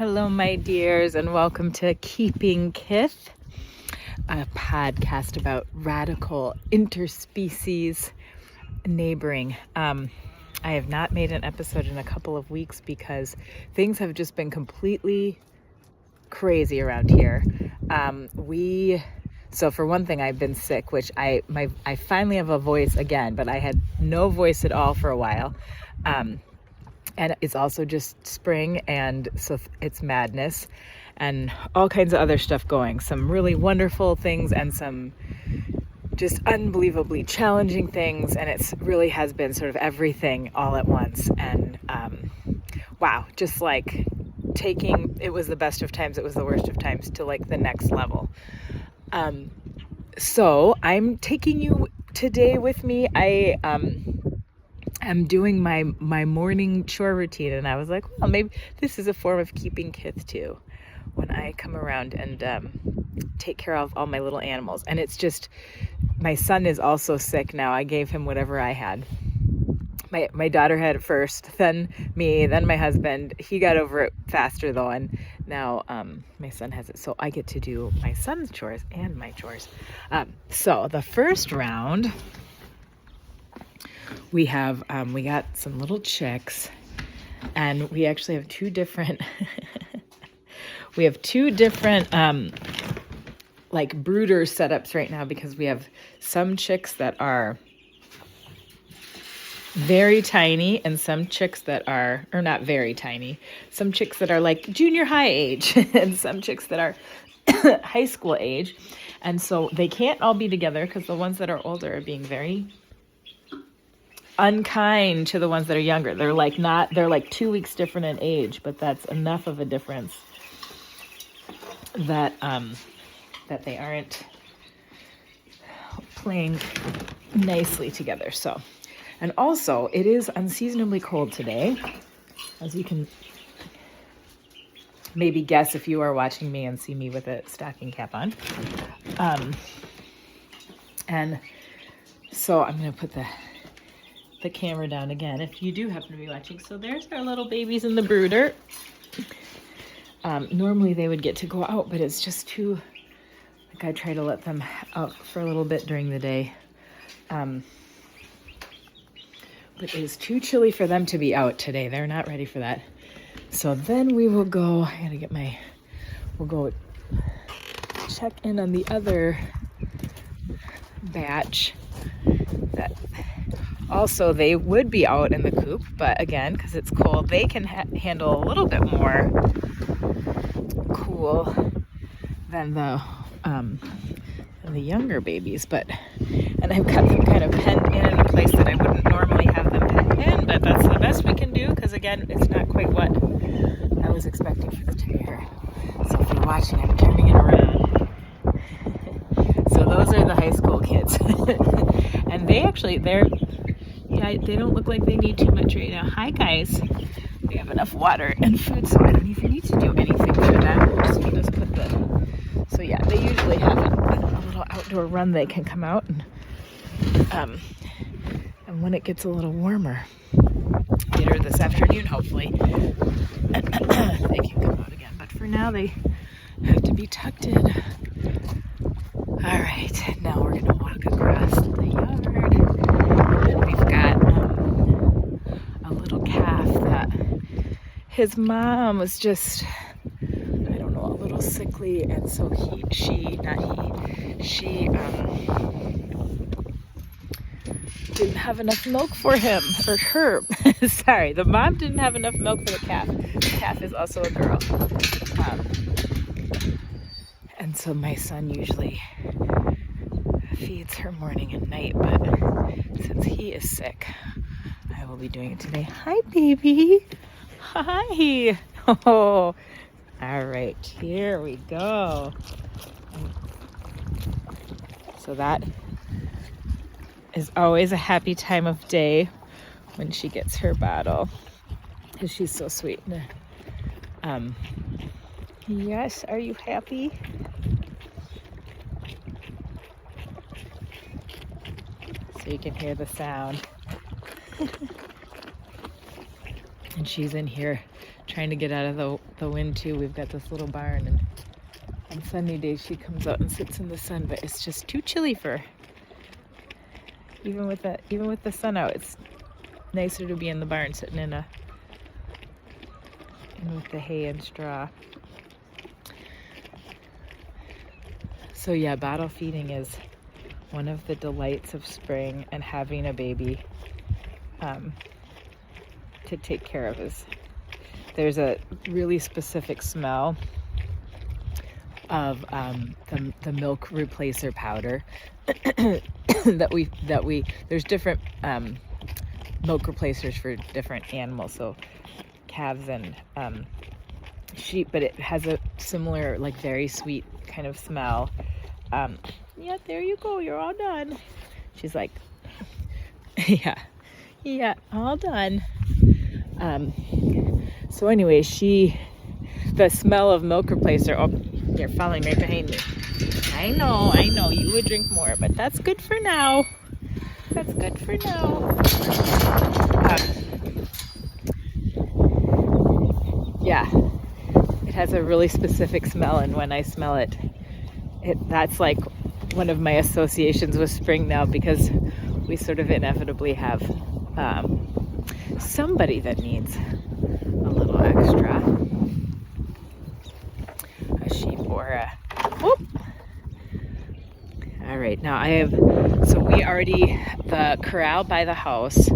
Hello, my dears, and welcome to Keeping Kith, a podcast about radical interspecies neighboring. I have not made an episode in a couple of weeks because things have just been completely crazy around here. So for one thing, I've been sick, which I finally have a voice again, but I had no voice at all for a while. And it's also just spring, and so it's madness and all kinds of other stuff going. Some really wonderful things and some just unbelievably challenging things. And it's really has been sort of everything all at once. And wow, just like it was the best of times, it was the worst of times to like the next level. So I'm taking you today with me. I'm doing my morning chore routine, and I was like, well, maybe this is a form of keeping Kith too, when I come around and take care of all my little animals. And it's just, my son is also sick now. I gave him whatever I had. My daughter had it first, then me, then my husband. He got over it faster though, and now my son has it, so I get to do my son's chores and my chores. So the first round, we got some little chicks, and we actually have two different like brooder setups right now, because we have some chicks that are very tiny and some chicks that are, or not very tiny, some chicks that are like junior high age and some chicks that are high school age. And so they can't all be together because the ones that are older are being very unkind to the ones that are younger. They're like 2 weeks different in age, but that's enough of a difference that that they aren't playing nicely together. So, and also it is unseasonably cold today, as you can maybe guess if you are watching me and see me with a stocking cap on. And so I'm going to put the camera down again if you do happen to be watching. So there's our little babies in the brooder. Normally they would get to go out, but it's just too, like, I try to let them out for a little bit during the day. But it is too chilly for them to be out today. They're not ready for that. So then we will go, we'll go check in on the other batch that also they would be out in the coop, but again, because it's cold, they can handle a little bit more cool than the younger babies. And I've got them kind of penned in a place that I wouldn't normally have them penned in, but that's the best we can do, because again, it's not quite what I was expecting for the terrier. So if you're watching, I'm turning it around. So those are the high school kids. And they don't look like they need too much right now. Hi guys. We have enough water and food, so I don't even need to do anything for them. Just put so yeah, they usually have a little outdoor run. They can come out and when it gets a little warmer later this afternoon, hopefully, they can come out again. But for now, they have to be tucked in. All right, now we're gonna walk across the yard, and we've got a little calf that his mom was just, I don't know, a little sickly, and so she didn't have enough milk for him, or her. Sorry, the mom didn't have enough milk for the calf. The calf is also a girl. And so my son usually feeds her morning and night, but since he is sick, I will be doing it today. Hi, baby. Hi. Oh, all right, here we go. So that is always a happy time of day when she gets her bottle, because she's so sweet. Yes, are you happy? So you can hear the sound. And she's in here trying to get out of the wind too. We've got this little barn, and on sunny days she comes out and sits in the sun, but it's just too chilly for her. Even with the sun out, it's nicer to be in the barn sitting in with the hay and straw. So yeah, bottle feeding is one of the delights of spring, and having a baby to take care of there's a really specific smell of the milk replacer powder that we there's different milk replacers for different animals, so calves and sheep, but it has a similar, like, very sweet kind of smell. Yeah, there you go, you're all done. She's like, yeah, all done. So anyway, the smell of milk replacer, oh, you're falling right behind me. I know, you would drink more, but that's good for now. Yeah, it has a really specific smell, and when I smell it, that's like one of my associations with spring now, because we sort of inevitably have somebody that needs a little extra, a sheep or a whoop. All right, now the corral by the house,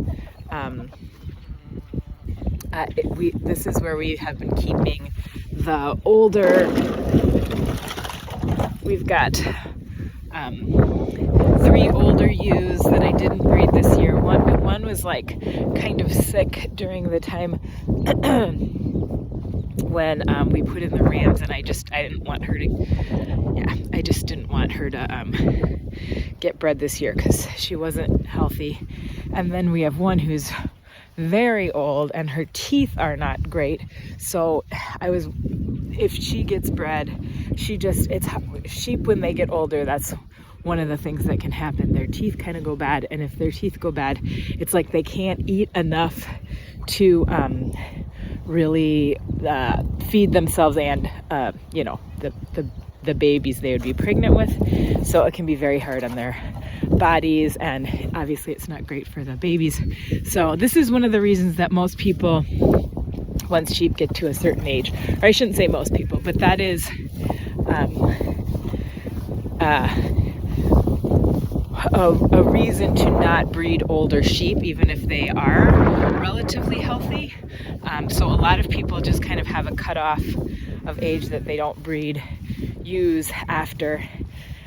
this is where we have been keeping the older. We've got 3 older ewes that I didn't breed this year. One was like kind of sick during the time when we put in the rams, and I didn't want her to get bred this year because she wasn't healthy. And then we have one who's very old and her teeth are not great, so if she gets bred, it's sheep when they get older, that's one of the things that can happen. Their teeth kind of go bad, and if their teeth go bad, it's like they can't eat enough to really feed themselves and the babies they would be pregnant with. So it can be very hard on their bodies, and obviously it's not great for the babies. So this is one of the reasons that most people, once sheep get to a certain age, or I shouldn't say most people, but that is a reason to not breed older sheep, even if they are relatively healthy. So a lot of people just kind of have a cutoff of age that they don't breed ewes after.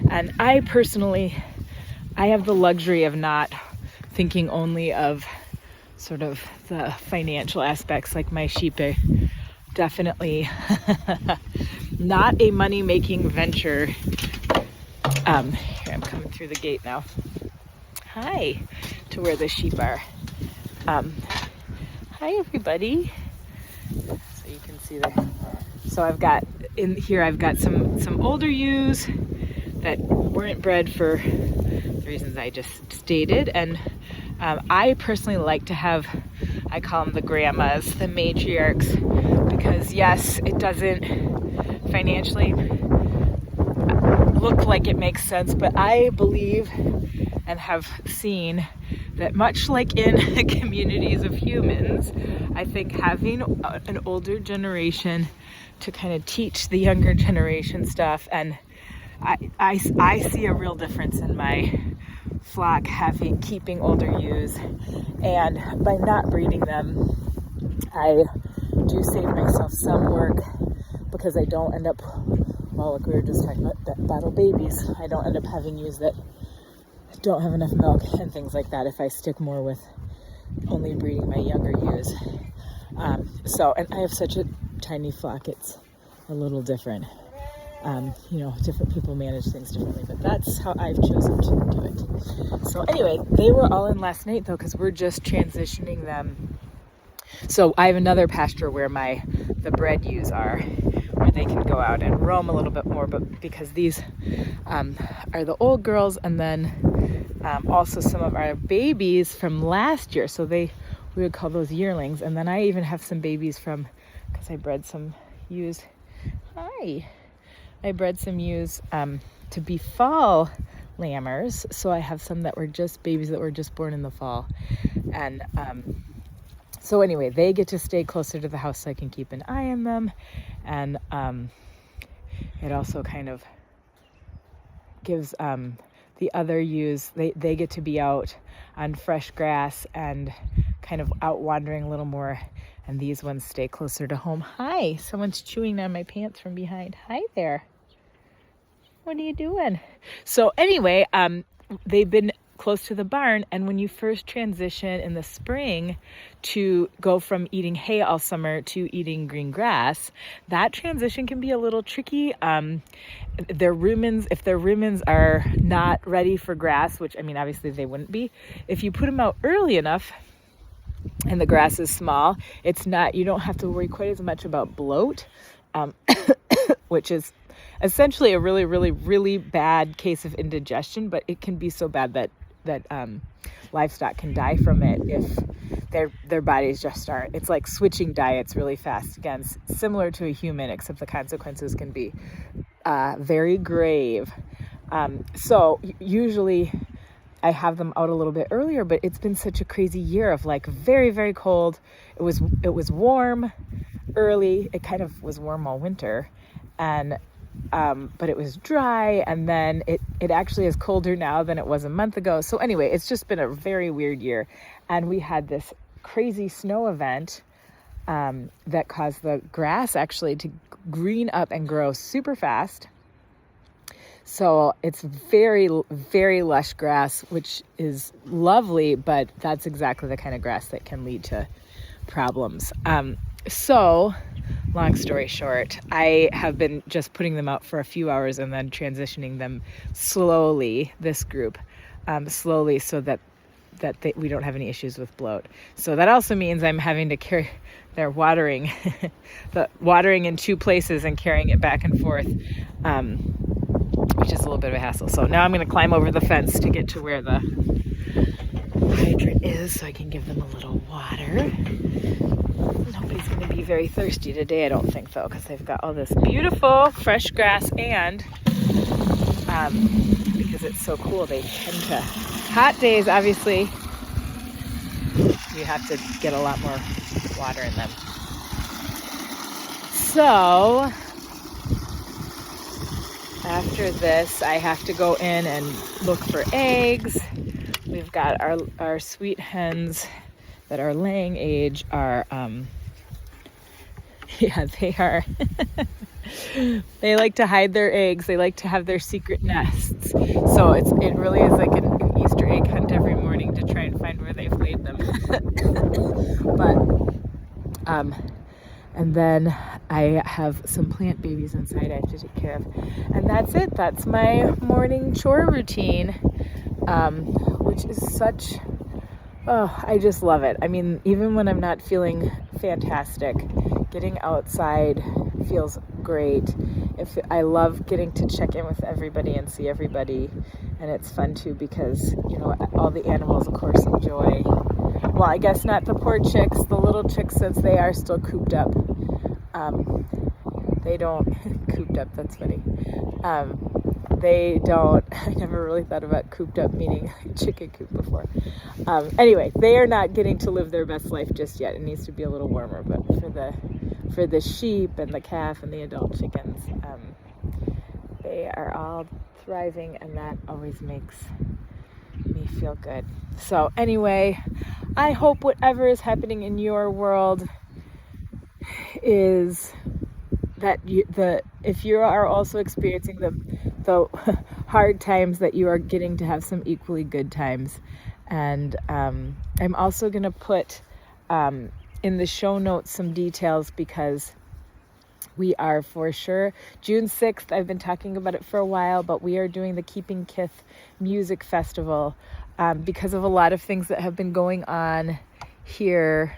And I personally, I have the luxury of not thinking only of sort of the financial aspects. Like, my sheep are definitely not a money-making venture. Here, I'm coming through the gate now. Hi, to where the sheep are. Hi, everybody. So you can see that. So I've got some older ewes that weren't bred for the reasons I just stated, and I personally like to have, I call them the grandmas, the matriarchs, because yes, it doesn't financially look like it makes sense, but I believe and have seen that much like in communities of humans, I think having an older generation to kind of teach the younger generation stuff, and I see a real difference in my flock keeping older ewes, and by not breeding them, I do save myself some work, because I don't end up, well, like we were just talking about bottle babies, I don't end up having ewes that don't have enough milk and things like that if I stick more with only breeding my younger ewes. And I have such a tiny flock, it's a little different. Different people manage things differently, but that's how I've chosen to do it. So anyway, they were all in last night though, because we're just transitioning them. So I have another pasture where the bred ewes are, where they can go out and roam a little bit more, but because these are the old girls, and then also some of our babies from last year, so we would call those yearlings, and then I even have some babies from because I bred some ewes. Hi. I bred some ewes to be fall lambers. So I have some that were just babies that were just born in the fall. And so anyway, they get to stay closer to the house so I can keep an eye on them. And it also kind of gives the other ewes, they get to be out on fresh grass and kind of out wandering a little more. And these ones stay closer to home. Hi, someone's chewing on my pants from behind. Hi there. What are you doing? So anyway, they've been close to the barn, and when you first transition in the spring to go from eating hay all summer to eating green grass, that transition can be a little tricky. Their rumens, if their rumens are not ready for grass, which I mean obviously they wouldn't be, if you put them out early enough and the grass is small, you don't have to worry quite as much about bloat, which is essentially a really, really, really bad case of indigestion, but it can be so bad that livestock can die from it if their bodies just aren't. It's like switching diets really fast. Again, similar to a human, except the consequences can be very grave. So usually I have them out a little bit earlier, but it's been such a crazy year of like very, very cold. It was warm early. It kind of was warm all winter, and but it was dry, and then it actually is colder now than it was a month ago. So anyway, it's just been a very weird year. And we had this crazy snow event that caused the grass actually to green up and grow super fast. So it's very, very lush grass, which is lovely, but that's exactly the kind of grass that can lead to problems. So long story short, I have been just putting them out for a few hours and then transitioning them slowly, this group, slowly, so that we don't have any issues with bloat. So that also means I'm having to carry their watering, the watering in two places and carrying it back and forth, which is a little bit of a hassle. So now I'm going to climb over the fence to get to where the hydrant is so I can give them a little water. Nobody's going to be very thirsty today, I don't think, though, because they've got all this beautiful fresh grass, and because it's so cool, they tend to, hot days, obviously, you have to get a lot more water in them. So after this, I have to go in and look for eggs. We've got our sweet hens that are laying age are, they are, they like to hide their eggs. They like to have their secret nests. So it really is like an Easter egg hunt every morning to try and find where they've laid them. And then I have some plant babies inside I have to take care of. And that's it. That's my morning chore routine, which is such, I just love it. I mean, even when I'm not feeling fantastic, getting outside feels great. I love getting to check in with everybody and see everybody. And it's fun too because, all the animals, of course, enjoy. Well, I guess not the poor chicks, the little chicks, since they are still cooped up. They don't, cooped up, that's funny. They don't, I never really thought about cooped up meaning chicken coop before. Anyway, they are not getting to live their best life just yet. It needs to be a little warmer, but for the sheep and the calf and the adult chickens, they are all thriving, and that always makes me feel good. So anyway, I hope whatever is happening in your world is that if you are also experiencing the hard times, that you are getting to have some equally good times. And I'm also going to put in the show notes some details, because we are for sure June 6th. I've been talking about it for a while, but we are doing the Keeping Kith Music Festival because of a lot of things that have been going on here,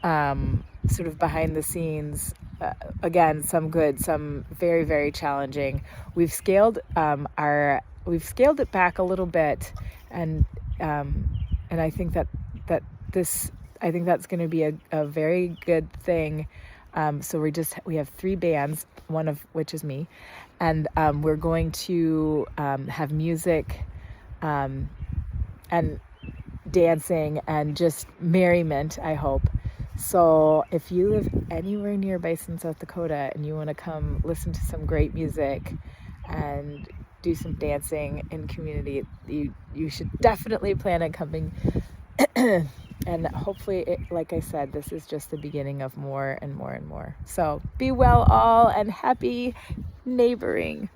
sort of behind the scenes. Again, some good, some very, very challenging. We've scaled it back a little bit, and I think that's going to be a very good thing. So we have 3 bands, one of which is me, and we're going to have music and dancing and just merriment, I hope. So if you live anywhere near Bison, South Dakota, and you want to come listen to some great music and do some dancing in community, you should definitely plan on coming. And hopefully, like I said, this is just the beginning of more and more and more. So be well all, and happy neighboring.